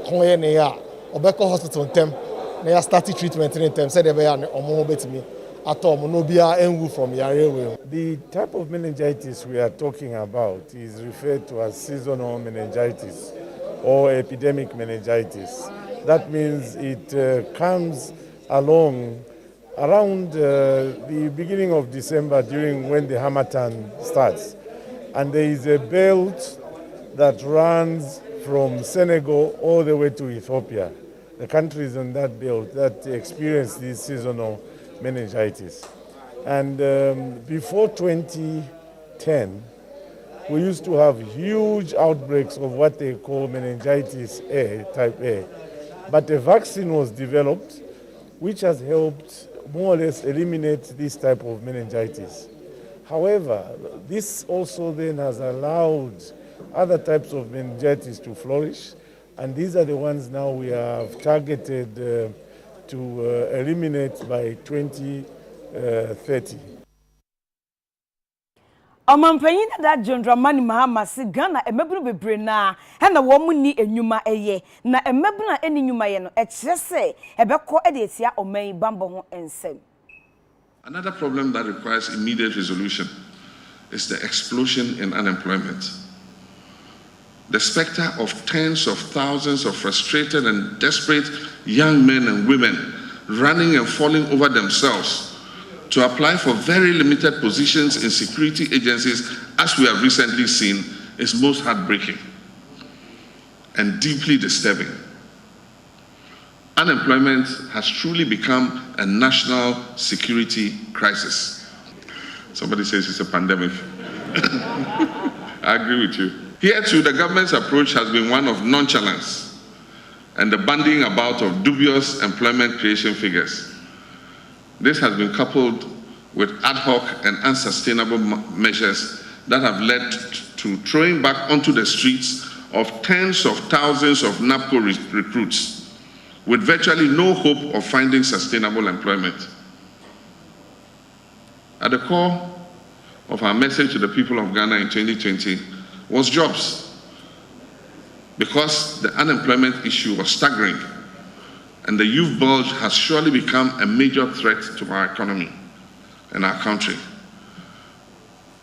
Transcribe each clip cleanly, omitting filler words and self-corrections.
Koye ne ya obeko hospital ntem na ya start treatment in ntem say dey be ya omo betimi atom no bia enwu from yare. The type of meningitis we are talking about is referred to as seasonal meningitis or epidemic meningitis. That means it comes along around the beginning of December during when the Harmattan starts. And there is a belt that runs from Senegal all the way to Ethiopia. The countries on that belt that experience this seasonal meningitis. And before 2010, we used to have huge outbreaks of what they call meningitis A, type A. But a vaccine was developed which has helped more or less eliminate this type of meningitis. However, this also then has allowed other types of meningitis to flourish, and these are the ones now we have targeted to eliminate by 2030. Omampanyin da Dramani Mahama si Ghana emebunu bebre na he na wo mu ni enwuma eye na emebuna eni nwuma ye no e kire se ebekọ e de etia oman bambo ho ensem. Another problem that requires immediate resolution is the explosion in unemployment. The specter of tens of thousands of frustrated and desperate young men and women running and falling over themselves to apply for very limited positions in security agencies, as we have recently seen, is most heartbreaking and deeply disturbing. Unemployment has truly become a national security crisis. Somebody says it's a pandemic. I agree with you. Here too, the government's approach has been one of nonchalance and the bandying about of dubious employment creation figures. This has been coupled with ad hoc and unsustainable measures that have led to throwing back onto the streets of tens of thousands of NAPCO recruits with virtually no hope of finding sustainable employment. At the core of our message to the people of Ghana in 2020 was jobs, because the unemployment issue was staggering and the youth bulge has surely become a major threat to our economy and our country.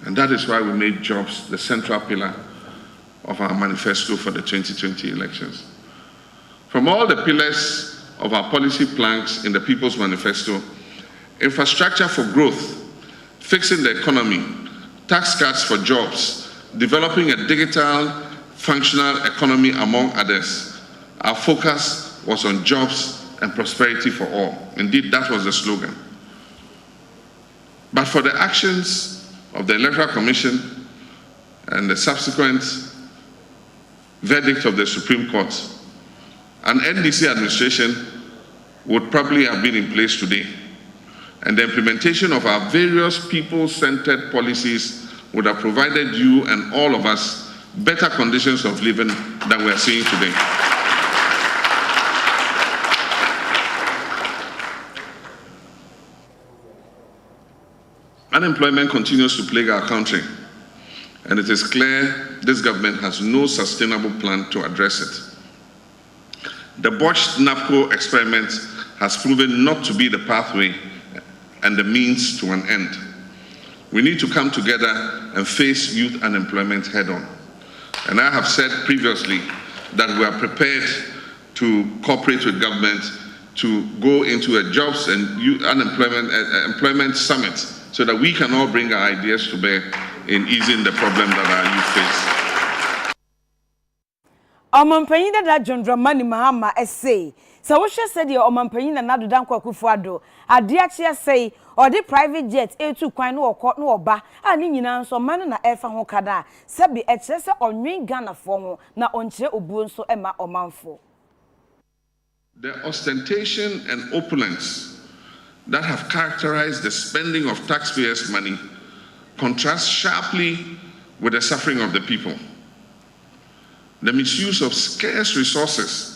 And that is why we made jobs the central pillar of our manifesto for the 2020 elections. From all the pillars of our policy planks in the People's Manifesto, infrastructure for growth, fixing the economy, tax cuts for jobs, developing a digital, functional economy, among others, our focus was on jobs and prosperity for all. Indeed, that was the slogan. But for the actions of the Electoral Commission and the subsequent verdict of the Supreme Court, an NDC administration would probably have been in place today, and the implementation of our various people-centered policies would have provided you and all of us better conditions of living than we are seeing today. Unemployment continues to plague our country, and it is clear this government has no sustainable plan to address it. The botched NAPCO experiment has proven not to be the pathway and the means to an end. We need to come together and face youth unemployment head-on. And I have said previously that we are prepared to cooperate with government to go into a jobs and youth employment summit so that we can all bring our ideas to bear in easing the problem that our youth face. Omampanyin da Dramani Mahama essay. So what she said, your Omampanyin and Nadu Danko Kufuado, a dear say, or the private jet, A2 Quine or Court no ba, and in so man na Efa Hokada, Sabi excess or Ring Ghana form, na onche ubunso Emma Omanfo. The ostentation and opulence that have characterized the spending of taxpayers' money contrasts sharply with the suffering of the people. The misuse of scarce resources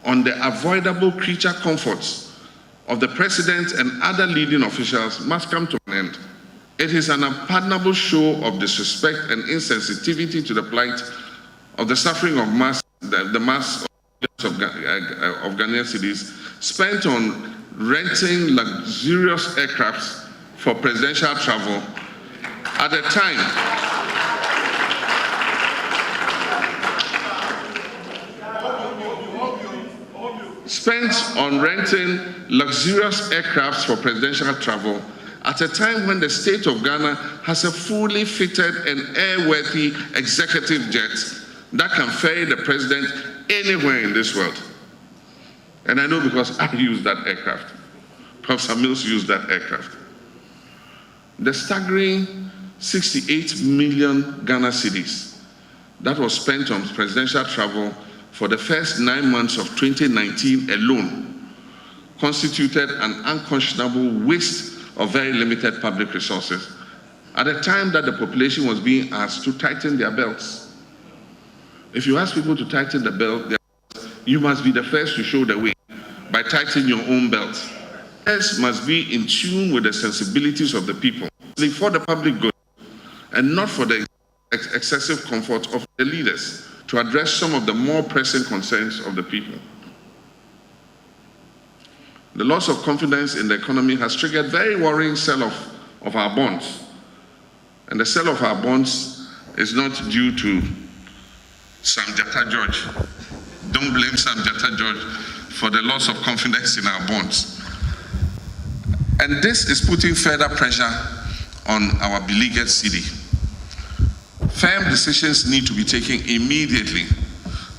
on the avoidable creature comforts of the president and other leading officials must come to an end. It is an unpardonable show of disrespect and insensitivity to the plight of the suffering of the mass of Ghanaian cedis spent on renting luxurious aircrafts for presidential travel at a time at a time when the state of Ghana has a fully fitted and airworthy executive jet that can ferry the president anywhere in this world. And I know because I used that aircraft. Professor Mills used that aircraft. The staggering 68 million Ghana cedis that was spent on presidential travel for the first 9 months of 2019 alone constituted an unconscionable waste of very limited public resources at a time that the population was being asked to tighten their belts. If you ask people to tighten the belt, you must be the first to show the way by tightening your own belt. This must be in tune with the sensibilities of the people, for the public good, and not for the excessive comfort of the leaders, to address some of the more pressing concerns of the people. The loss of confidence in the economy has triggered very worrying sell-off of our bonds. And the sell of our bonds is not due to Sam Jatta George. Don't blame Sam Jatta George for the loss of confidence in our bonds. And this is putting further pressure on our beleaguered city. Firm decisions need to be taken immediately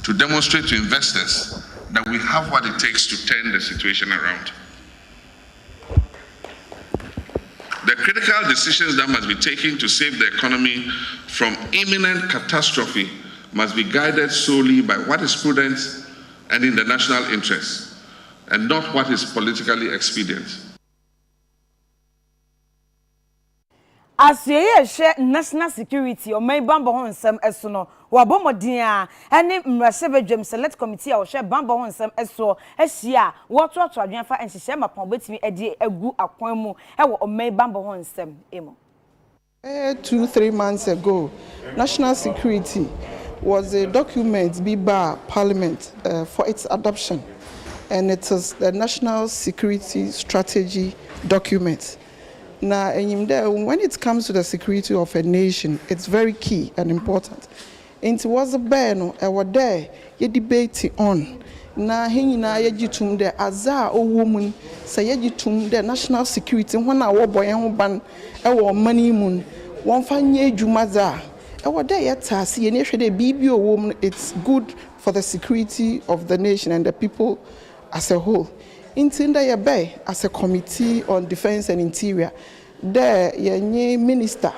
to demonstrate to investors that we have what it takes to turn the situation around. The critical decisions that must be taken to save the economy from imminent catastrophe must be guided solely by what is prudent and in the national interest, and not what is politically expedient. As ye share national security or may bambo on some esono, wabomodia, any Mrasebe Select Committee or share bambo on some eso, esia, what Adrianfa and Shema upon with me a day a good aquamu, or may bambo on some emo. 2-3 months ago, national security was a document be by Parliament for its adoption, and it is the national security strategy document. Now, when it comes to the security of a nation, it's very key and important. It was a ban, or there, you debate on. Now, hina yajitum the azar or woman, say yajitum the national security, when our boy and ban, our money moon, one fine ye jumaza. Our day at Tassi, and if the BBO woman, it's good for the security of the nation and the people as a whole. Intinda ya bay as a committee on defense and interior, there ye minister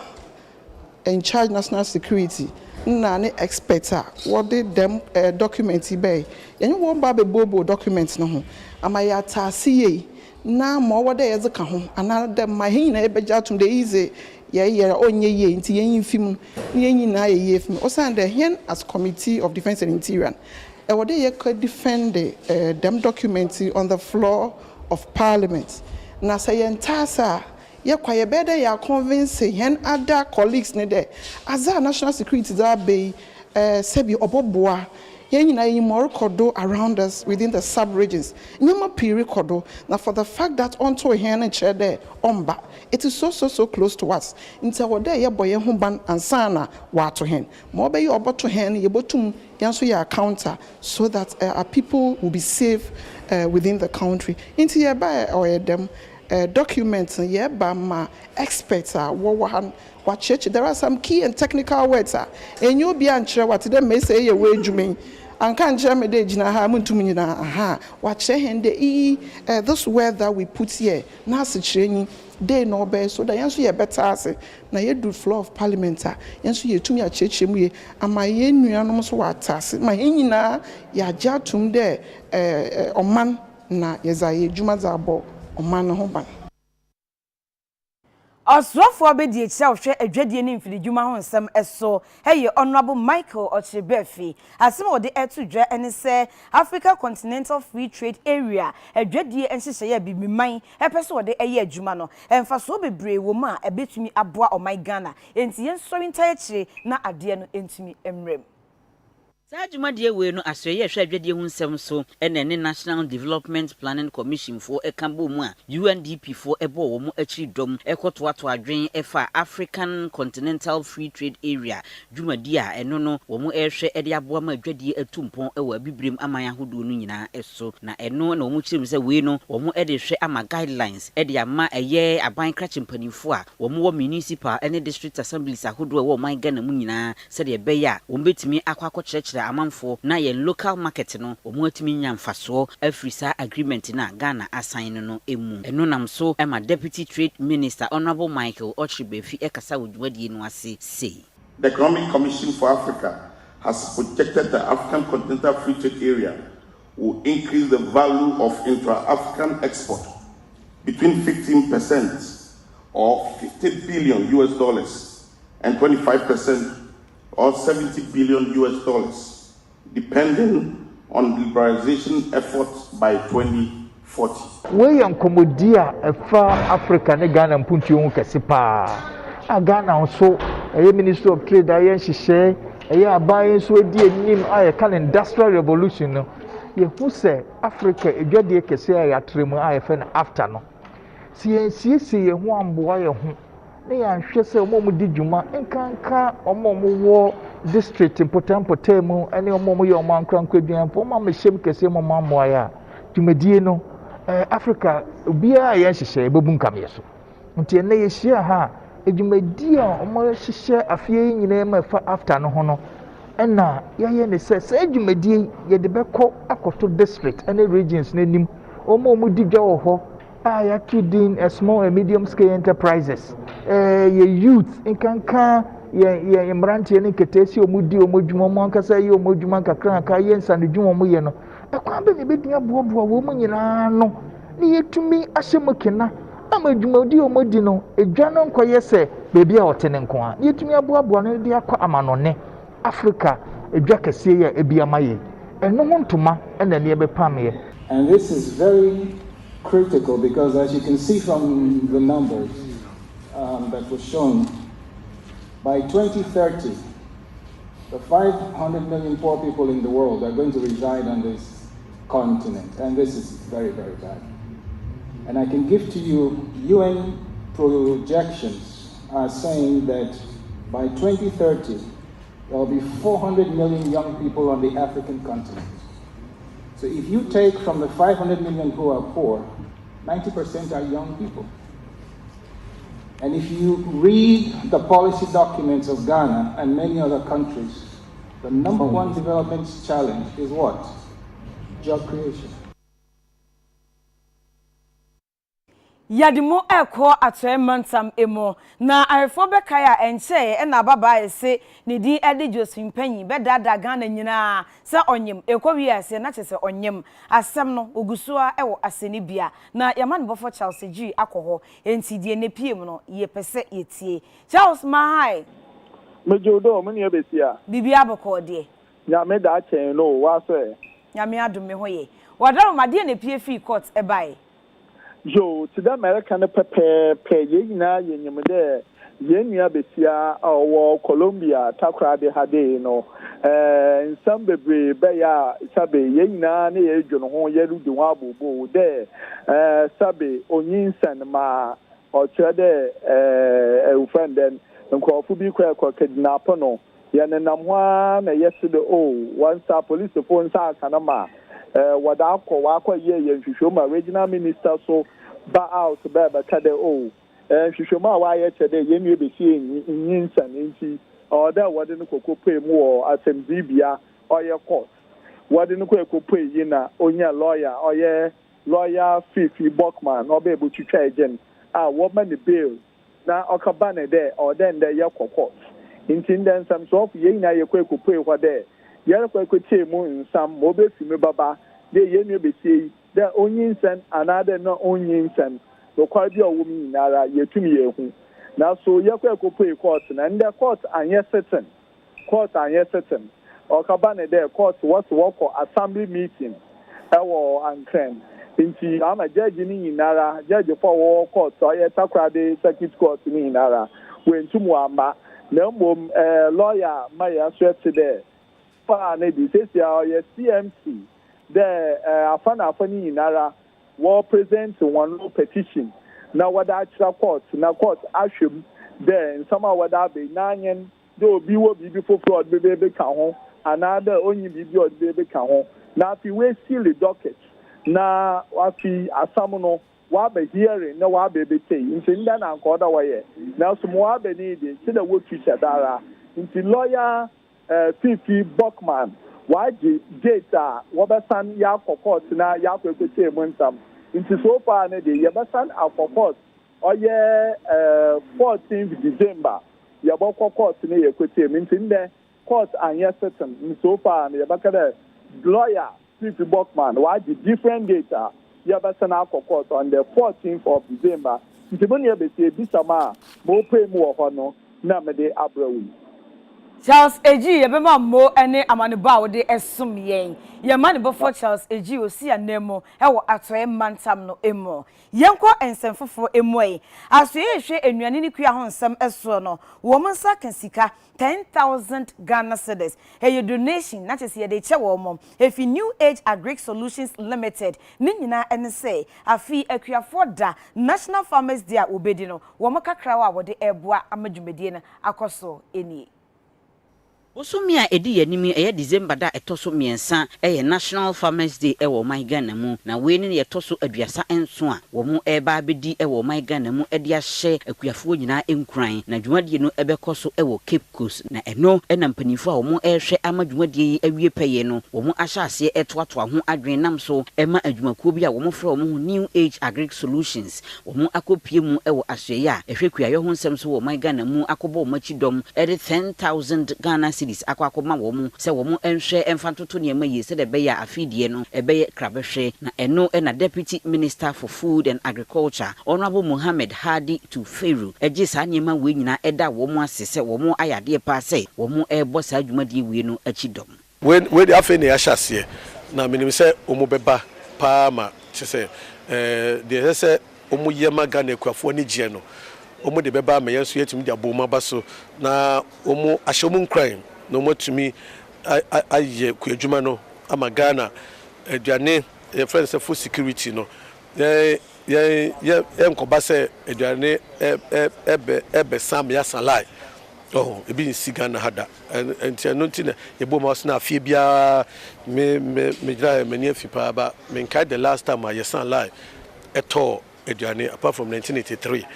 in charge national security, nane experts what did them documents bay. You won't baby bobo documents no. Amayata see na more what there is a kahon, another my hina bejatum the easy. Yeah, onye ye inti yen film yen na ye film. Osande hen as committee of defense and interior. What they could defend them documents on the floor of Parliament. Na say entasa ye kwaye better ya convince hen other colleagues ne there. As a national security that be sebi oboboa yen na more kodo around us within the sub-regions. Nyama piri kodo. Now for the fact that onto hen and chair there omba. It is so close to us. Into what day, boy, humban and sana, what to hen. More by your to hen, your bottom, answer your counter, so that our people will be safe within the country. Into your buy or them documents, yeah, by my experts, what church. There are some key and technical words, and you'll be unsure what them may say your way, Jimmy. And can't jam a day, Jina Hamuntumina, aha, what say, this weather we put here, Nasa training. They no best, so the answer you better say. Now you do floor of Parliament, answer you to me a church, and my yen almost what task. My na ya jatum there, man na yezaye Jumazabo, or man hoban. Osrofo obedi echa hwe adwadie ne mfiri dwuma ho nsem eso hey honorable Michael Ochibefi asem ode etu dwa ene se Africa Continental Free Trade Area adwadie enhyehyɛ ya bibiman epese ode eye adwuma no emfa so bebre wo ma ebetumi aboa o my Ghana enti yensori ntaye kire na ade no entumi emrem. Sajumadi we no asreye hwedwede hu nsem so ene ne National Development Planning Commission for ekambo mu a UNDP for ebo wo mu akiri dom ekotoato adwen efa African Continental Free Trade Area dwumadi a eno no wo mu ehwe ede aboa ma adwade atumpon ewa bibrem aman ahodo no nyina eso na eno na wo mu chirim se we no wo mu ede hwe ama guidelines ede ama eye aban krachimpanifo a wo mu wo municipal ene district assemblies ahodo wo man Ghana mu nyina se de beya wo betimi akwakokyerechire amanfo na ye local market no omo atimi nyamfaso afrisa agreement na Ghana assign no emu eno nam so ema Deputy Trade Minister Honorable Michael Ochibefi ekasa wodwadi no ase say the Economic Commission for Africa has projected the African Continental Free Trade Area will increase the value of intra-African export between 15% or $50 billion and 25% or $70 billion, depending on liberalization efforts by 2040. We are Comodia, a far African and Ghana Puntium Cassipa. A Ghana also, a Minister of Trade, I say, a buying so dear name, I can industrial revolution. You who say Africa, a good dear Cassia, Trimo, I FN afternoon. See, one boy. Ne ya hwe se omo di djuma enkanka omo wo district important mu ene omo ye omo ankranko aduan po omo mehyem kese omo mamoa ya djumedie no Africa bia ya hyehyɛ bebu nkame so nti ene ye hia ha djumedie omo hyehyɛ afie nyina ma fa after no ho no ena ye ne se djumedie ye de bɛkɔ akoto district ene regions nanim omo di dwa wo ho ya kidding a small and medium scale enterprises ye youth inkanka ye mrantie ne ketesi omudi omodwuma mo ankasa ye omodwuma kakra aka ye nsanedwuma mo ye no ekwa be ne bedua boaboa wo mo nyina no ne yetumi ahyemokena amadwumadi omodi no edwa no nkoye se bebi a otene nko a yetumi aboaboa no de akwa amanone Africa edwa kese ye ebiamaye eno ho ntoma ena ne ebepam ye. And this is very critical because, as you can see from the numbers that were shown, by 2030, the 500 million poor people in the world are going to reside on this continent, and this is very, very bad. And I can give to you UN projections are saying that by 2030, there will be 400 million young people on the African continent. So if you take from the 500 million who are poor, 90% are young people. And if you read the policy documents of Ghana and many other countries, the number one development challenge is what? Job creation. Yadimo eko atwemantam emo na arefo bekaya enche na baba ese ne di ede Josephine Panyi bedada Ghana nyina se onyem ekowi ase na chese onyem asem no ogusua ewo aseni bia na yamane bofo Charles G akoho enti die ne piem no ye pese yetie Charles Mahai mejodo mani abesia bibia boko de nya me da chen no wa so nya me adome hoye wadaro made ne pie fi court ebai Yo, to the American pay yina yenyemde yenya besia or Colombia takra de hade no in some bebre beya sabe yina ne ejono ho yeru de wabobo de sabe onyinsan ma o chede ufenden nkofu bi kwa kidnap no yana namwa na yesterday one star police phone sa kanama wada akọ wakọ ye nhwehwoma regional minister so ba out ba kade nhwehwoma wa ye chede ye nwe be sie nyinsan nti oda wade no kokopwe mu o asembibia oye court wade no kokopwe yi na onya lawyer oye lawyer Fifi Bokman oba ebutwitwa agent wo ma ne bail na okaba ne de oda nde ye court nti ndan sam so of ye na ye kokopwe ho de yere kwakwete mu nsam mo be fi me baba de ye nwe be sie de onyinsan anade no onyinsan no kwa bi owo mi nara yetumi yehu na so ye kwakwete court na nde court anye certain okaba ne de court what work assembly meeting ewo ankren nti ama judge ni nara judge for wo court oye takrade circuit court ni nara wentumu amba na mbom lawyer maya so there far na di say your CMC the afani inara will present one petition na wada actual court na court ashim there in some wada be nanyen do bi wo bi for fraud be ka ho another only bi be ka ho na fi we seal the docket na wa fi asamuno wa be hearing na wa be say in that na ko da waye na so mo wa be ni de see the work teacher dara in lawyer Fifi Buckman waji data wabasan ya court na ya kwekete montam into so far na de yabasan court oye 14th December yaboko court na yekwete into nde court anya certain so far na yabakada lawyer Fifi Buckman waji different data yabasan court on the 14th of December into boni yabese bisama mo pay mu ohono na mede abrawu Charles Eji yebema mo ene amaniba wo de esum yen ye mani before Charles Eji osi anemo e wo atoye mantam no emo yenko ensemfofo emo e aso ye hwe enuane ni kua ho nsem eso no wo monsa kan sika 10,000 Ghana cedis hey donation na chese ye de che wo mom efi New Age Agric Solutions Limited ni nyina ene say afi akuafo da National Farmers Day a obedi no wo makakra wa wo de eboa amadwumedie na akoso eni Osumia edi yanimi eye December da etoso miensa eye National Farmers Day ewo my Ghana mu na we ni etoso aduasa enso a wo mu eba abedi ewo my Ghana mu edi ahye akuafo nyina enkran na dwumadie no ebekoso ewo Cape Coast na eno ena mpanifo a wo mu ehwe amadwumadie awie peye no wo mu ahyase etoato ho adwen nam so ema adwumakuo bi a wo mu fra wo mu New Age Agric Solutions wo mu akopie mu ewo ahye a ehwe kuayo ho nsem so wo my Ghana mu akobo machidom edi 10,000 Ghana akwa wo mu se wo mu enhwe emfantoto ne ma yese de beya afidie no ebeye krabehwe na eno na Deputy Minister for Food and Agriculture Honorable Mohammed Hadi to Feru eje sa nyema we nyina eda wo mu asese wo mu ayade pa se wo mu ebo sa adwumadi we no achidom we the Afia ne ahyase na menim se omu beba pa ma se de se omu yema Ghana kwafo ne gye no omu de beba ma yenso yetumi de aboma baso na omu ahyomu nkran no motumi aye kwadwuma no ama Ghana aduane friends for security no ye enkoba se aduane ebe sam ya salai oh ebi nsi Ghana hada enti no ntina ye bo ma so na Afia bia me dra mani afi pa ba me nkai the last time I salai eto aduane apart from 1983.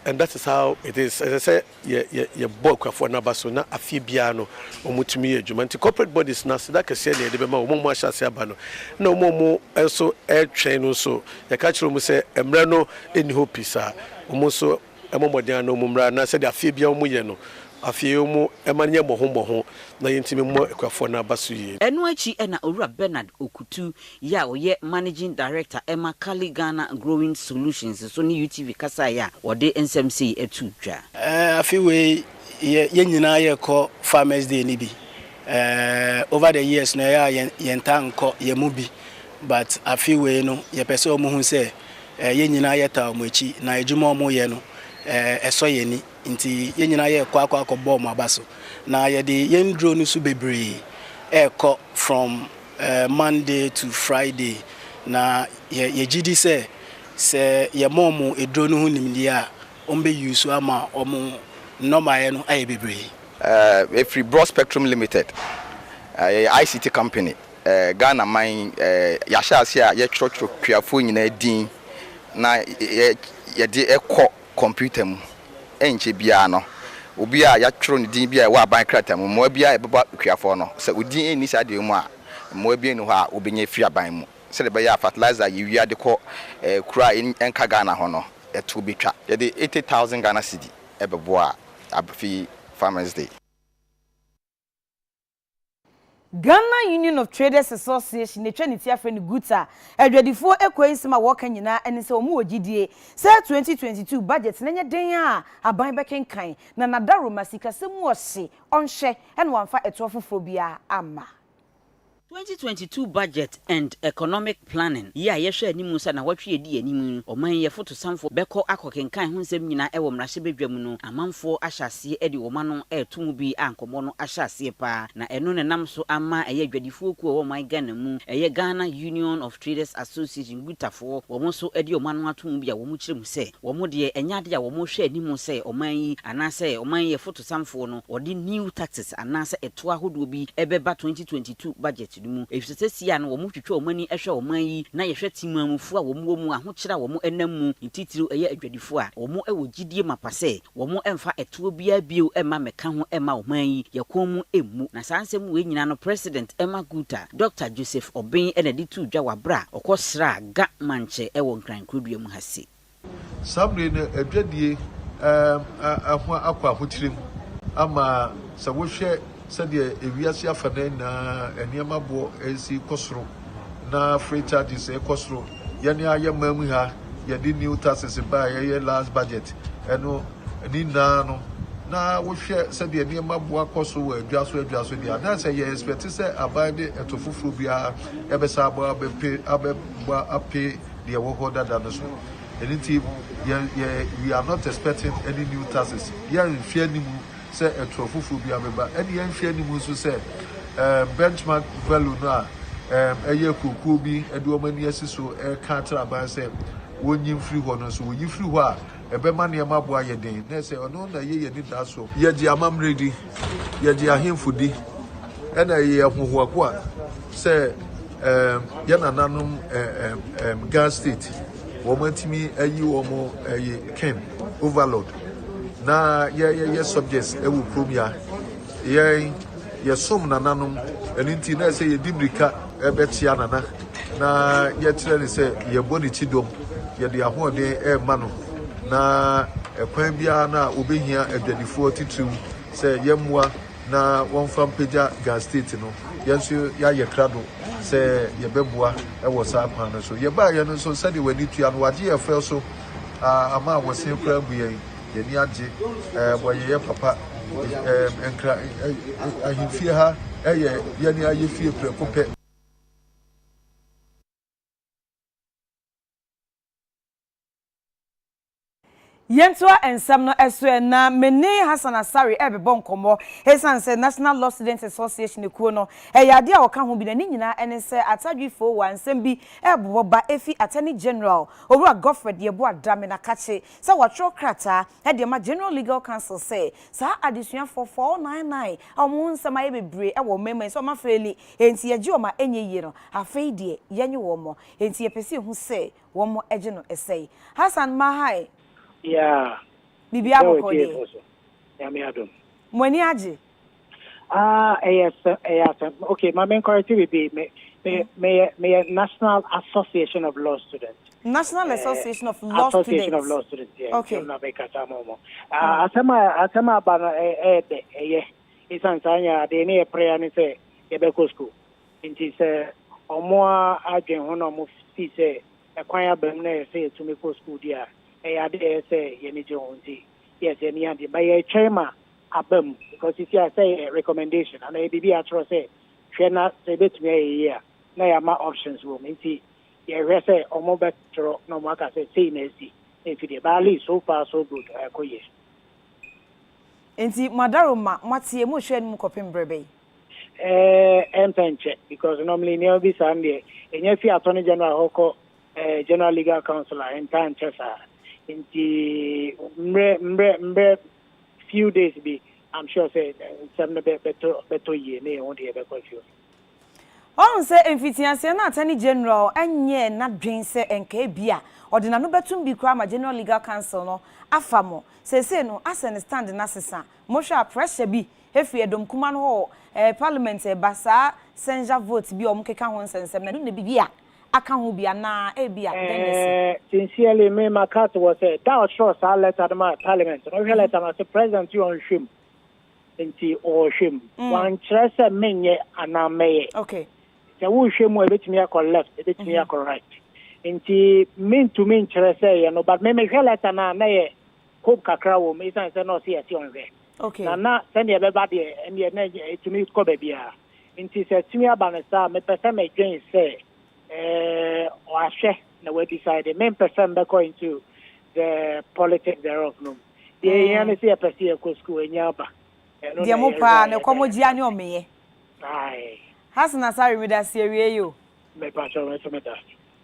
And that is how it is. As I say, ye book for Nabaso na Afia biano omutumi adwuma nti corporate bodies na seda kese na de be ma omo ahyase aba no na omo enso airtrain no so ye ka kire mu se emra no eni hopisa omo so emomoden na omo mra na se de Afia bia omo ye no Afia omo emanye boho na yentimi mo ekwafo na abaso ye eno achi na Owura Bernard Okutu ya oye managing director Emma Kali Ghana Growing Solutions so ni UTV kasa ya wode NSMC etudwa Afia we ye nyina ye ko Farmers Day ni bi over the years na ya yentanko ye mu bi but Afia we no ye pese omo hu se ye nyina ye ta omo achi na edwuma omo ye no eso ye ni nti ye nyina ye kwa akobọ mo abaso na ye de yen drone su bebre eko from Monday to Friday na ye gidi se ye momo e drone hu nimdi a ombe use ama omo normal ye no aye bebre Free Broad Spectrum Limited ICT company Ghana mine ya hyase a ye church kuafo nyina din na ye de eko computer mu enche bia no obi a ya tworo ne din bia wa ban krata mu mo bia e beba kuafo no se odin eni sa de mu a mo bia no ha obenya fi aban mu se de be ya fertilizer ye wi ade ko kura enka Ghana ho no eto betwa ye de 80,000 Ghana cedi e bebo a Afi Farmers Day. Ghana Union of Traders Association ne twaniti afreni guta adwadifo ekwansima woka nyina ene se omu ogidie se 2022 budget na nya den a aban bekenkan na nadaro masika se mu ohye onhye ene wamfa etofofo bia ama 2022 budget and economic planning. Yeah, yes, any musa na watch ye di any moon or man ye photo some for Beko Akokenkai Hunsem Nina Ewo Mrashibe Jamuno, a man for Ashasi Eddie Omano Air Tumubi Uncle Mono Ashasi Pa, na Enon and Namso Ama a ye Gredifuku or my Ghana a ye Ghana Union of Traders Association Gutafo, or Moso Eddie Omano Tumubi a Womuchim say, or Modia and Yadia or Moshe Nimo say, or my and I say, or my ye photo some for no, or the new taxes and answer a toa who will be Ebeba 2022 budget. If you say and womu twetwe omani ehwe oman na yehwe timamufu a womu ahokyera womu enamu ntitiru eye adwadifo a womu ewo gidie mapase womu emfa etuo bia bio ema meka ho ema oman yakomu emu na sansem we nyina no president Emma Guta Dr Joseph Obin enedi tu dwa wabra okosra ga manche ewo nkran krodua mu hase sabre ne adwadie ahwa akwa hotirim ama sawohwe sadia ewiase afana na eniema bo esi kosoro na free charges e kosoro yene ayemamu ha yedi new taxes ba ye last budget eno ni na no na wo hwe sadia eniema bo akoso adwaso dia na say ye expect say abade etofufuru bia ebesa abo ape de wo hoda da so anything we are not expecting any new taxes here in fear ni mu say a trofufu bi abeba any enfia ni mu so say benchmark value no eye kuku bi eduomani asiso ka tra ban say wonyi free ho no so wonyi free ho a ebema ne ma bo ayeden na say ono na ye ni da so ye di amamredi ye di ahemfudi ena ye hoho akwa say ye nananom gas state wo mantimi ayi wo mo ken overload na ye subjects ewu promia ye som nananom eninti na say ye dibrika ebetia nana na ye tire ni say ye boni chidom ye de ahode ma no na ekwan bia na obehia adwadifo titu say ye mua na wonfam peja gas state no yenso ya ye krado say ye beboa ewo sa pan no so ye ba ye no so say de wani tua no wage ye fel so ama wose kra bu ye yeni age boye papa enkra ahimfie ha eye yeni ayefie prekope Yentwa ensam no eso na Meni Hassan Asari ebebo nkomo Hesan say National Law Students Association ekuo no eyade a oka ho bi na ni nyina ene se atadwifo wansem bi ebobo ba efi Attorney General Owura Godfred Yebo Adame na kache say watro krata e de ma General Legal Council say sa adesua for 499 omo nsam aye bebre e wo mema so ma freli enti yeji o ma enye yi no afei de yenye wo mo enti yepese hu say wo mo eje no esei Hassan Mahai Yeah. Bibi abokode. Yeah, me adom. Mwani aje? Yes. Okay, my main query will be me National Association of Law Students. National Association of Law Association Students. of Law Students. Yeah. Okay. Na be kata momo. Asema ba no isan sanya de ne prayer ni say ye be go school. Nti say omo adwen ho no mo fi say ekwan abam na say to me go school dia. I say any Jonesy. Yes, any anti by a chairman abem because if you say a recommendation and a BB atro say not say bit me a year. Now my options will mean see yeah say or more better no more say mercy. If the Bali so far so good koye. Enti madaroma matie mo hwe mu kopem brebe. Check because normally near this Sunday and if you Attorney General Hoko General Legal Council and time chesa inti mbre few days be I'm sure say some better year na won dey be confused on say enfitianse na Attorney General anye na dwen se enka bia odina no betum bi kra ma General Legal Council no afamo say no asen stand na sesa mo hwa pressure bi efi edom kuma no ho parliament basa senja vote bi o mo keka ho nsensem na no bibia aka ho bia na sincerely me my cat was that sure sa letter the parliament no letter na say president you on shim enti o shim wan chrese menye anameye okay se wo shim e betimi akọ left e betimi akọ right enti mean to mean chrese ye no but me letter na ye hope kakra wo me say no see on there okay na send ye be bad ye and ye na to me ko be bia nti sɛ tumi aba no saa mepɛ sɛ medwen sɛ ɔahwɛ na we decide main person back into the politics thereof no the yan say person e ko school enya ba de mo pa na komoji ani omeye ai hasna sare mi da serie yo me pa cho me da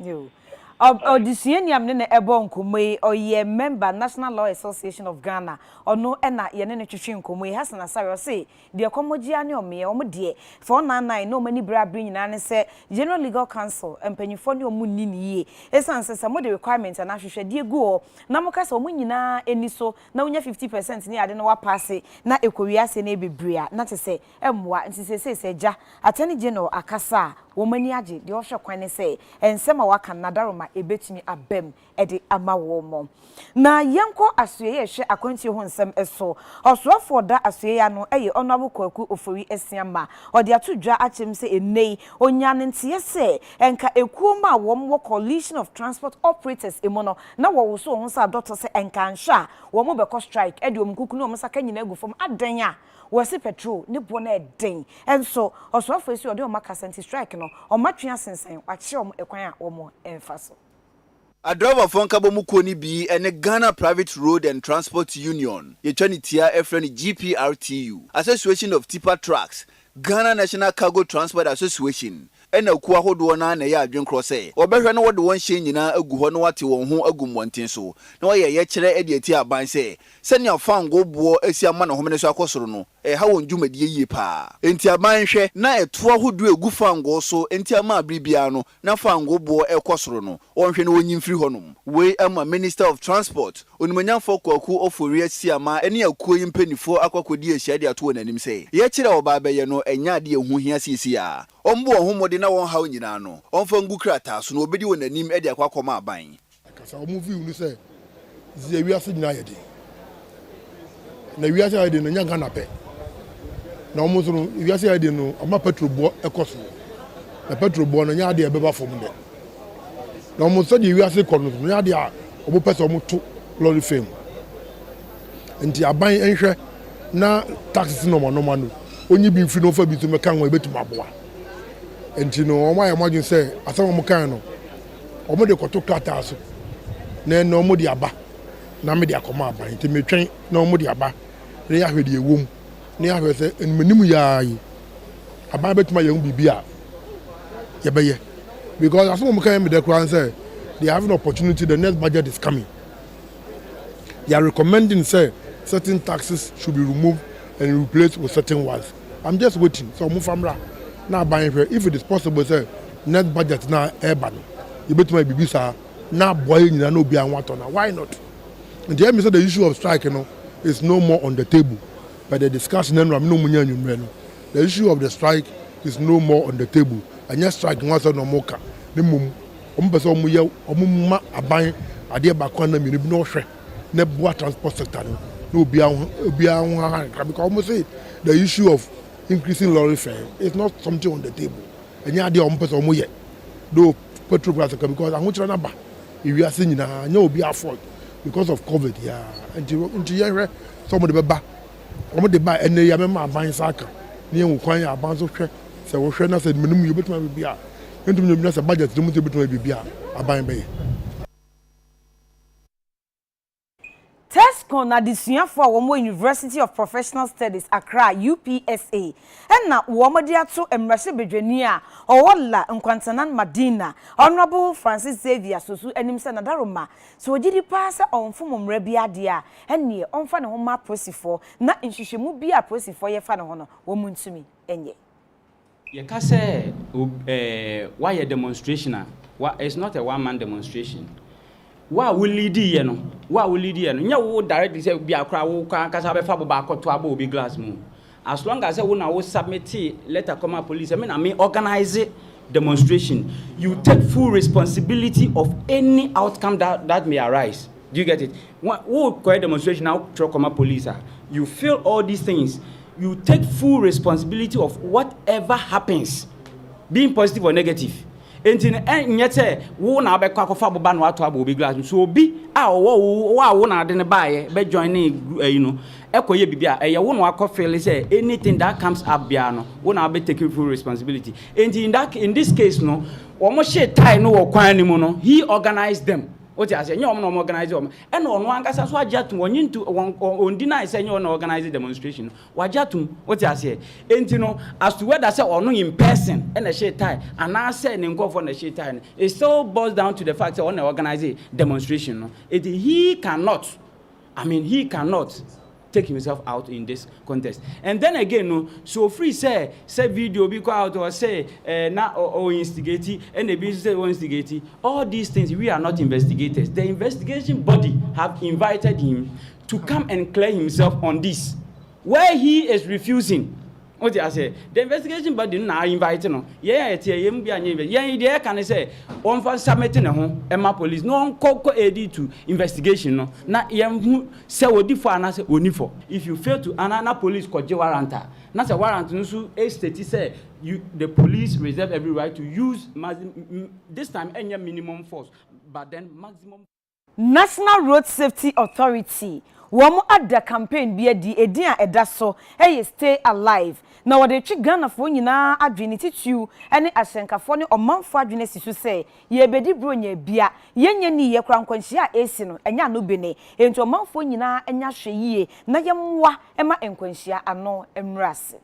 yo Odisieniam ne ebo nkomoi oye member National Law Association of Ghana ono na ye ne twetwe nkomoi Hassan Asare say de komoji ane ome omo de 499 no mani bra bring nyina ne se General Legal Council empanyifo ne omu ni niye esanse se mo de requirement na hwehwe de egu na mo kasa omu nyina eni so na unya 50% ne ade no wa pass na ekowiase na ebebria na te se emwa nti se ja Attorney General akasa wo mani age de ohwe kwan ne se ensema waka nadaroma ebetumi abem ede ama wo mo na yenko asoye hwe akwanti ho nsem eso osofo da asoye ya no eye onabo kwaku ofori esiama ode atodwa achem se enei onyane ntie se enka ekuoma wo coalition of transport operators emono na wo so ho sa dot se enka nhwa wo mo beko strike ede omkuku no mo saka nyina agufom adan a wasi petrol ne bo na eden enso osofo esi ode o makasenti strike no o matwea sensen wache o ekwan a wo mo emfaso a driver from Kabomukoni B and a Ghana Private Road and Transport Union, Yechanitia Efreni GPRTU, Association of Tipper Trucks, Ghana National Cargo Transport Association, and a Kuahodwana na ya drink crosse, or better know what the one shane in a guhonoati won who a gumwantin so. No, ye chere ediatia ban say, send your fan go bo esia man of Homenes Akosrono, a how on Jume ye pa. Entia banche, na a twa who do a gufan go so, entia ma bribiano, na fan go bo el Cosrono, or when free honum. We am a Minister of Transport, Unmanya for Kwaku of Furia Siama, any a queen penny for Aquacodia Shadia to an enemy say. Yachira or Babayano, and Yadi who here sees ya. Ombo homo de na won hawo nyina no onfa ngu krata so no obedi won anim e de akwakoma aban kasa o movie unu say zi wiase nyina yede na wiase yede no nyanga na pe na omo so no wiase yede no ama petrol bo ekoso na petrol bo no nya de e beba fom de na omo so de wiase kono no nya de a obo pese omo to lorry fame enti aban enhwe na taxes no mo no onyi bi mfi no fa bi to meka nwa ebetum aboa enti no omo imagine say asama mo kan no omo de koto krata so na no omo de aba na me de akoma aba enti me twen na omo de aba ne ya hwede ewom ne ya hwe say enmanim ya yi aba betuma ye bibia ye beye because asama mo kan me de kran say they have an opportunity. The next budget is coming. They are recommending say certain taxes should be removed and replaced with certain ones. I'm just waiting. So Mufamra now buying here. If it is possible, say next budget now urban. You bet my baby sir now boying no be and what on. Why not? And the say the issue of strike, is no more on the table. But the discussion the issue of the strike is no more on the table. And just strike once no more. The mum person omuma aban ade ba kwa na mini no hwe na boa transport sector no because almost say the issue of increasing lorry fare is not something on the table. And ya dey person omo ye do petrol price because ahunchira na ba we are seeing na nya obi afford because of COVID until ye some of the ba omo de ba ene ya mema aban saka ne en kwan ya aban so hwe se wo hwe na se minimum you betuma bia entum nyom na se budget dum se betuma bia aban be Tesco na disuafo a wo University of Professional Studies Accra UPSA na wo mo dia to emrase bedwani a owola nkwantanan Madina Honorable Francis Xavier Sosu anim se nadaroma so ogidi pa se onfom mra bia de a ene onfa ne ho ma prosifo na nhwehwemu bia prosifo ye fa ne ho no wo muntumi enye ye ka se why a demonstration it's not a one man demonstration. Wa will lead ye no nya wo directly say bia kra wo kan kasa be fa boba akoto aba obi glass mu as long as wo na wo submit letter come police I mean organize demonstration you take full responsibility of any outcome that may arise. Do you get it? Wo ko demonstration now come police you feel all these things, you take full responsibility of whatever happens, being positive or negative. Enti nyete wo na abekwa akofa boba no ato aba obi glass so obi a wo na de ne baaye be join ekoye bibia eye wo no akofele say anything that comes up bia no wo na be taking full responsibility. And in this case no omo she tie no wo kwan ni mu no he organized them. What you say? You no organize them. And no angasa so ajatum onyin to on deny say you no organize demonstration. Wajatum what you say? And you know as to whether say or no in person and a share tie and I say and go for the share tie. It still boils down to the fact that on organize demonstration. No, he cannot. He cannot take himself out in this contest. And then again, no, so free say video be go out or say or instigate and the business say instigate. All these things we are not investigators. The investigation body have invited him to come and clear himself on this, where he is refusing. What I say? The investigation body now inviting no. Yeah, there can say on for submitting Emma police no koko AD to investigation no. Na yem say odi for ana say oni for. If you fail to anana police koje warranta. Na say warrant no so a state say the police reserve every right to use this time any minimum force but then maximum. National Road Safety Authority womo adda campaign bi edi edin a eda so stay alive. Na wode twi Ghana fo nyina adwene titu ene asenkafo ne omanfo adwene sisu se ye bedi bronya bia yenye ni ye krankwanhia esi no enya no bene enti omanfo nyina enya hwe yie na yemwa ema enkwanhia ano emrase.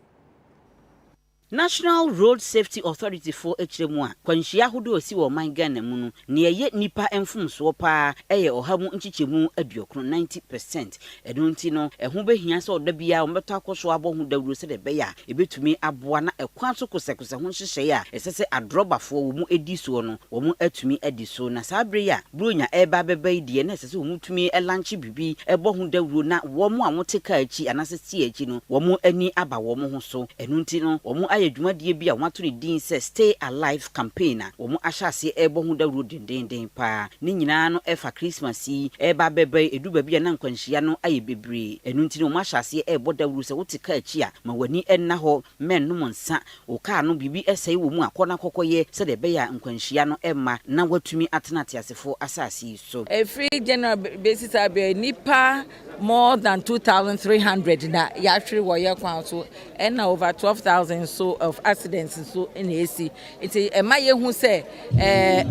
National Road Safety Authority for Echremu a kwanhia hodo osi wo man Ghana mu no ne ye nipa emfumso pa eye ohamu nchichemu aduokro 90%. Eno nti no eho behia se oda bia ombeto akoso abohu dawuro se de be ya ebetumi aboa na ekwan so kosekose ho hyehye a esese adrobafo wo mu ediso no wo mu atumi ediso na sabre ya bronya eba beba die na esese wo mu tumi elanche bibi ebohu dawuro na wo mu amoteka achi anase tie achi no wo mu ani aba wo mu ho so. Eno nti no wo mu adwumadie bia wato ne din se Stay Alive campaign a wo mu ahyase ebo hu dawuro dendenden pa ne nyina no efa Christmas yi eba bebe eduba bia na nkwanhia no aye bebre. Enu nti no mu ahyase ebo dawuro se wotika achi a ma wani enna ho men no monsa o ka no bibi esai wo mu akona kokoye se de be ya nkwanhia no emma na watumi atenate asefo asase so. Every general basis abi nipa more than 2,300 na actually were kwan so and over 12,000 so of accidents so in AC. It's a my who say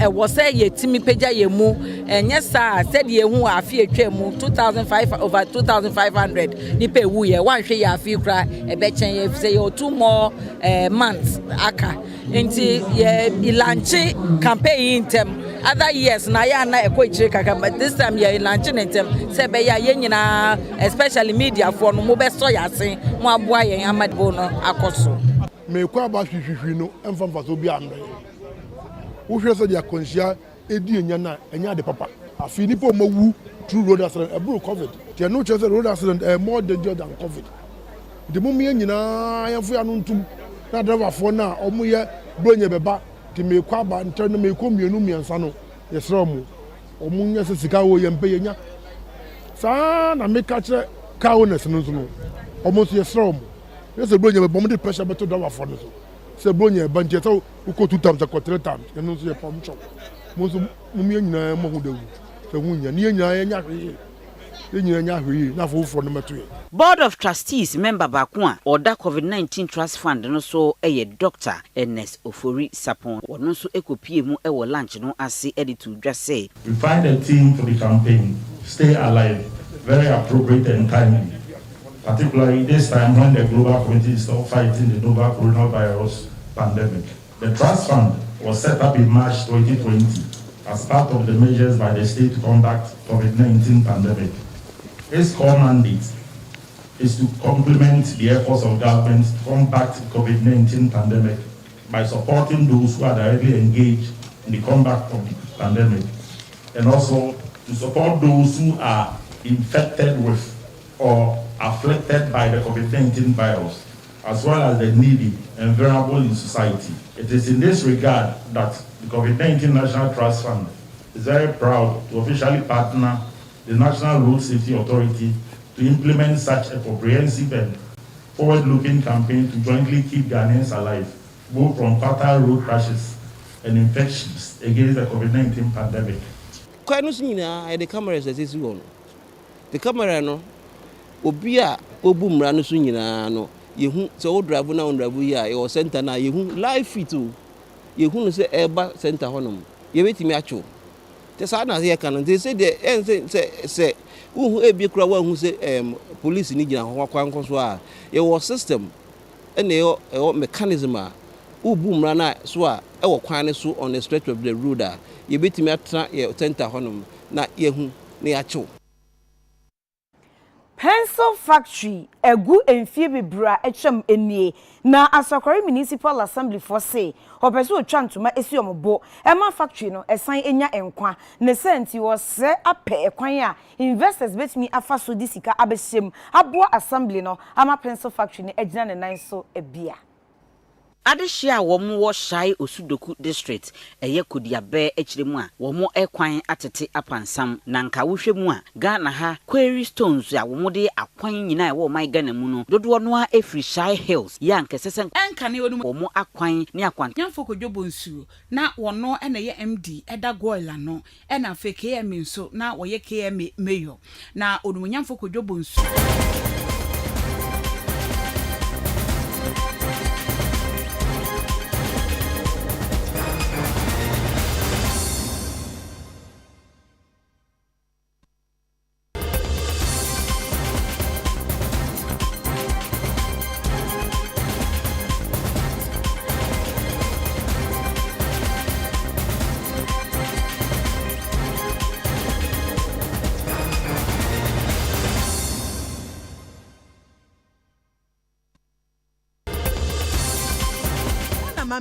was say ye timi peja ye mu yes sir said ye hu Afia twemu 2,500 over 2,500 ni pe wu ye wan hwe ya Afia kra e be chen ye say 2 more months aka nti ye ilanche campaign intem other years na ya na ekwochire kaka but this time ye ilanche intem say be ya ye nyina especially media for no mo be so yase mo aboa ye amadbo no akoso me kwa ba hwihwihwi no emfamfa so bia mbe wo hwe so dia konhia edi enya na enya de papa afi ni po mawu through road accident eburu covid tie no che road accident more dangerous than covid de mum ye nyina yefo ya no ntum na driver fo na omo ye bronya beba ti me kwa ba ntere no me ko mienu miensa no yesra mu omo nya se sika wo ye mpe ye nya sa na me ka che ka owners no so no omo so yesra mu yes bronya beba mo de pressure beto driver fo no so se bronya ba ntie so uko 2 times or 3 times ye no so ye pom chop mo so mum ye nyina mo hu dawu se hu nya ni ye nyina ye nya hwe Board of Trustees member Bakwa or that COVID-19 Trust Fund no so Dr. Ernest Ofori Sapon or no so ekopie mu ewo lunch no ase editor just say we find a theme for the campaign Stay Alive very appropriate and timely, particularly this time when the global community is still fighting the novel coronavirus pandemic. The Trust Fund was set up in March 2020 as part of the measures by the state to combat COVID-19 pandemic. Its core mandate is to complement the efforts of government to combat COVID-19 pandemic by supporting those who are directly engaged in the combat of the pandemic, and also to support those who are infected with or afflicted by the COVID-19 virus, as well as the needy and vulnerable in society. It is in this regard that the COVID-19 National Trust Fund is very proud to officially partner the National Road Safety Authority to implement such a comprehensive and forward-looking campaign to jointly keep Ghanaians alive, both from fatal road crashes and infections against the COVID-19 pandemic. The cameras that is on. The camera no obi a obu mmara no so nyinaa no yehu se o drive na on drive here e o center na yehu live fit o yehu no se eba center honom ye betimi acho te sa na ye kan they say the say uhu ebi kura wa hu se police ni gina ho kwan so a ye wo system ene yo mechanism a ubu mmara na so a e wo kwan ne so on the stretch of the road a ye betimi atra ye center honom na yehu na acho pencil factory egu enfie bibra etwam enie na Asokore municipal assembly for say opeso otwantoma esi ombo ema factory no esan enya enkwa ne senti wo se apɛ ekwan a investors betimi afa so di sika abeshem abo assembly no ama pencil factory ne agina ne nan so ebia Adehia wo Shai Osudoku district eye Kodiabe echiremu a wo ekwan atete apansam na nka wohwe mu a Ghana ha quarry stones a wo de akwan nyina e wo man Ghana mu no dodo no a efri Shai Hills ya nkesese enka ne wonu wo akwan ne akwan nyamfo kodwobo nsuo na wono ena ye MD eda goila no ena fe KM nso na wo ye KM mayor na onum nyamfo kodwobo nsuo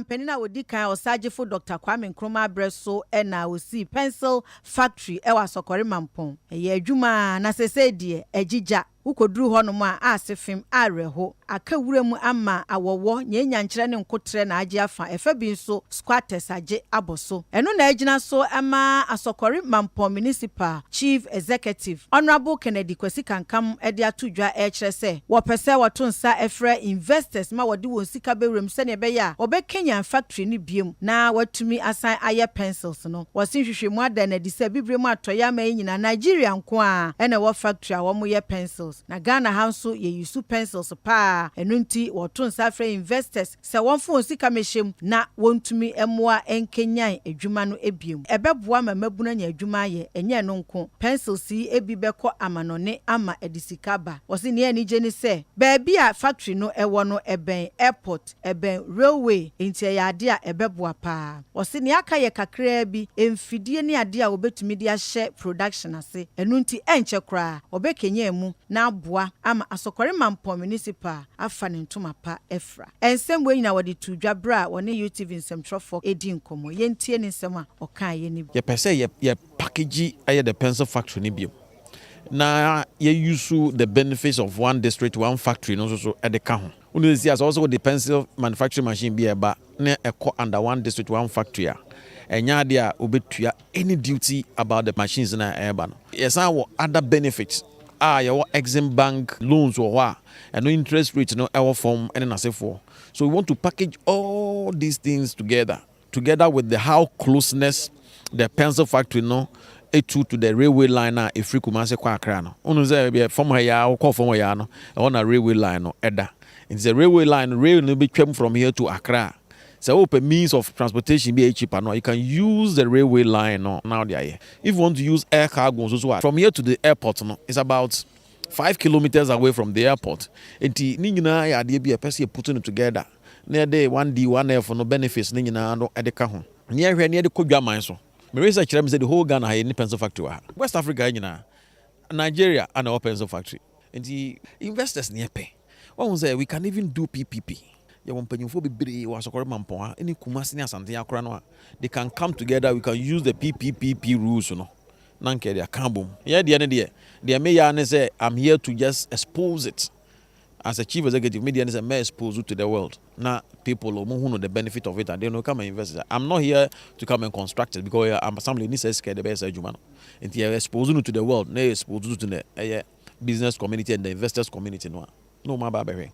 Penina wodika osagefo Dr. Kwame Nkrumah Breso ena osi pencil factory ewa Asokore Mampon eye adwuma na sese die agija ukoduru honom a asefim areho akawurem ama awowo nyenya nkyere ne nkotre na age afa efa bi nso squatters age aboso eno na agina so ama Asokore Mampon municipal chief executive honorable Kennedy Kwesi Kankam ede atudwa e kire se wo pese woto nsa efre investors ma wode won sika bewrem se ne be ya obekenya factory ni biem na watumi asan aye pencils no wosin hwehwemu ada na di se bibrem atoya ma nyina Nigeria nko a ena wo factory a wo mo ye pencils na Ghana hanso ye yusu pencils pa enunti woto nsa frɛ investors se wonfo osika meshem na wontumi emoa enkenyan adwuma no ebiem ebeboa ma mabuna nya adwuma ye enye no nko pencils yi ebi bɛkɔ amanone ama edisika ba wosi ne ani gye ne se baabi a factory no ɛwɔ no ɛbɛn airport ɛbɛn railway nti ya ade a ebeboa pa wosi ne aka ye kakra bi emfidie ne ade a obetumi de ahye production ase enunti enche kra obekenye mu na aboa ama Asokore Mampon municipal afa ne ntoma pa efra ensem we nyina wode tudwa bra wone UTV nsɛmtrɔfo edi nkomo yentie ne nsɛm a ɔka ye ni ye pese ye package aye the pencil factory ni bio na ye use the benefits of one district one factory no so edeka ho unu see as also the pencil manufacturing machine bi eba na ekɔ under one district one factory a enya de a obetua any duty about the machines na eba no yes our other benefits your Exim Bank loans or what and no interest rate no our form and an asset for. So we want to package all these things together with the how closeness the pencil factory no to the railway line na if free Kumasi kwa Accra no. Ono say be from here or call from here no on a railway line no eda. It's a railway line rail no be travel from here to Accra. So open means of transportation be cheaper no. You can use the railway line no now they are here. If you want to use air cargo so from here to the airport no it's about 5 kilometers away from the airport. Enti ni nyina ya de be a person putting it together. Near day 1D 1F no benefits ni nyina no edeka ho. Near hwe near the kodwaman so. Me research say the whole Ghana ha ni pencil factory ha. West Africa nyina Nigeria and our pencil factory. Enti investors near pay. One say we can even do PPP. Ya wompanyimfo bebre wa Asokore Mampon ha eni Kumasi ni Asante akora no a they can come together we can use the PPP rules no na nke dia kambom ya dia ne dia me ya ne say I'm here to just expose it as a chief executive media ne say me expose it to the world na people who know the benefit of it and they know come and invest. I'm not here to come and construct it because I'm assembly ni say scared the best adwuma no enti expose it to the world na expose it to the business community and the investors community no ma ba behwe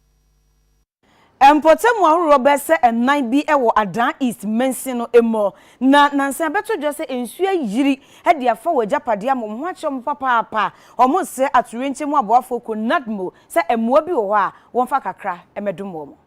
Empotemu ahoro bese ennan bi ewo Adan East Mensino emo na nansan beto dwo se ensu ayiri he de afa wajapade amom ho ache mo papa omo se aturenche mu aboafo ko nadmo se emoa bi wo ho a wonfa kakra emedomo mo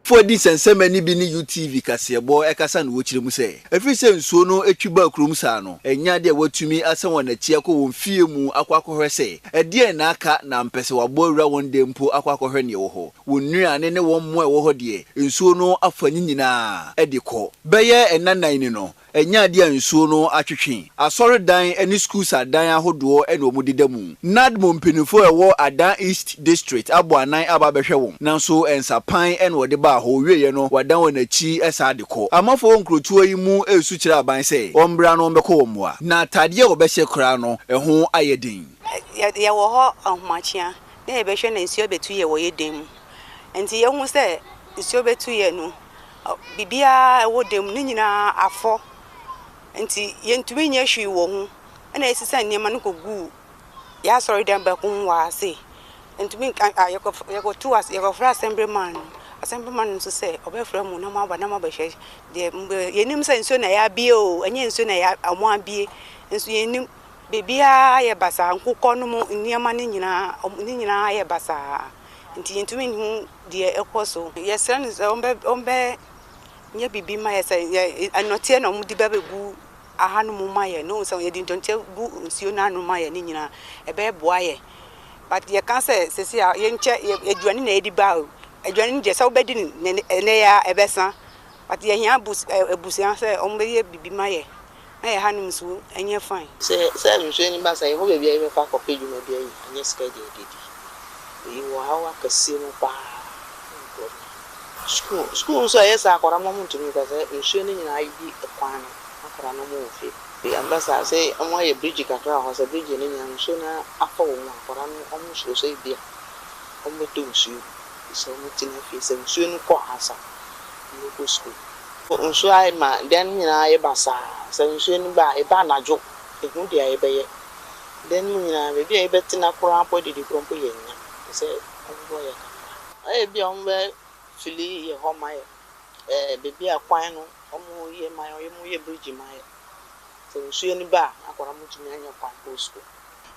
for this and so many bi ni UTV kasebo ekasa na wo kire mu se every say nsuo no etwiba krom sa no enya de watumi asa won na chia ko won fie mu akwakohwe se ede na aka na mpese wabo wura won de mpo akwakohwe ne wo ho won nuane ne won mo e wo ho de nsuo no afani nyina ede ko beye enanan ni no enya de nsuo no atwetwe asori dan ani schools adan ahodo ene omudida mu nadmo mpinifo ewo Adan East District abo anan aba behwe won nanso ensapan ene wode ba ho wieye no wadan wanachi esa de ko amafo nkrotuo yi mu esu kire aban se ombra no mbekọ womwa na tade wo behye kra no eho ayedin ye wo ho ahomachia na ye behwe na nsuo betu ye wo yedin enti ye hu se nsuo betu ye no bibia wo dem ni nyina afọ enti ye ntumi nya hwi wo hu na esisa niema no kogu ya sorry dem be kun wa se ntumi ye ko tu as ye ko fra assemblyman nso say obefra mu na ma ba hwe de yenim se nso na ya bie o enye nso na ya amo abie nso yenim bebia ye basa nkukọ no mu niema ni nyina ye basa nti yentumi hu de ekoso ye sra nso ombe nye bibi ma ye se anotie na mu di babegu aha no mu ma ye no so ye di ntonche gu nsuo na no ma ye ni nyina ebe boa ye but ye kan se sesi ye nche eduani na edi ba o adwane je sa obedi ne ya ebesa but ye hia ebusia se ombe ye bibi maye na ye hanum so enye fine se nso ni ba sa ye ho bebia ye fa kopeju ma bia yi enye ska je dedi yi wo hawa kasi no pa school so ye sa akora mo ntumi ka se nso ni nyina yi ekwan no akora no mo ofi bi ambasa se omo ye bridge kakra ho se bridge ni nyina nso na afọ wo akora no omo so bia omo to nso so mutina fi se nsuo no kọ asa no go school nsuo ai ma den nyina ye basa se nsuo no ba e ba najo ehu dia ye beye den nyina be bia e betina koro apo didi krompo ye nya se onbo ye ka ai bia ombe fili ye ho ma ye be bia kwan no omo ye ma ye mo ye bridge ma ye se nsuo no ba akora mutumi anya kwan go school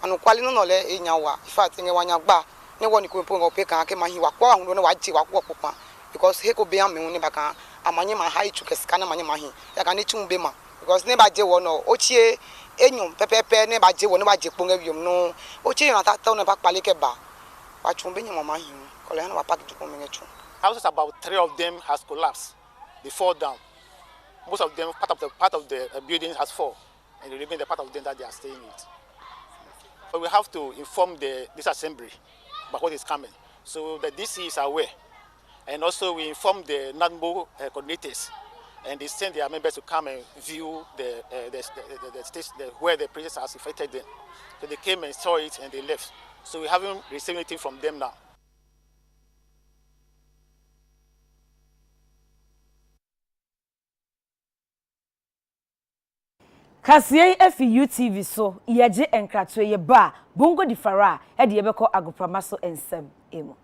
anu kwali no le enyawa in fact nye wanya gba ne woni ko po pe kan ke mahi wa kwa hu no wa ti wa kwa popa because he ko be am me ni baka amanye ma high to keska na manye mahi ya kan ne chum be ma because ne ba je wo no o chie enyum pepepe ne ba je wo ne ba je po ngawiom no o chie na ta ne ba pale ke ba wa chum be nyama mahi ko le na wa pack to ko me ngechu houses about 3 of them has collapsed they fall down most of them part of the buildings has fall and they remain the part of them that they are staying in. So we have to inform this assembly about what is coming, so the DC is aware, and also we inform the NADMO coordinators, and they send their members to come and view the where the places has affected them. So they came and saw it and they left. So we haven't received anything from them now. Kasiye efi UTV so yeje enkrato ye ba bongo di fara e de yebekọ agopramaso ensem emo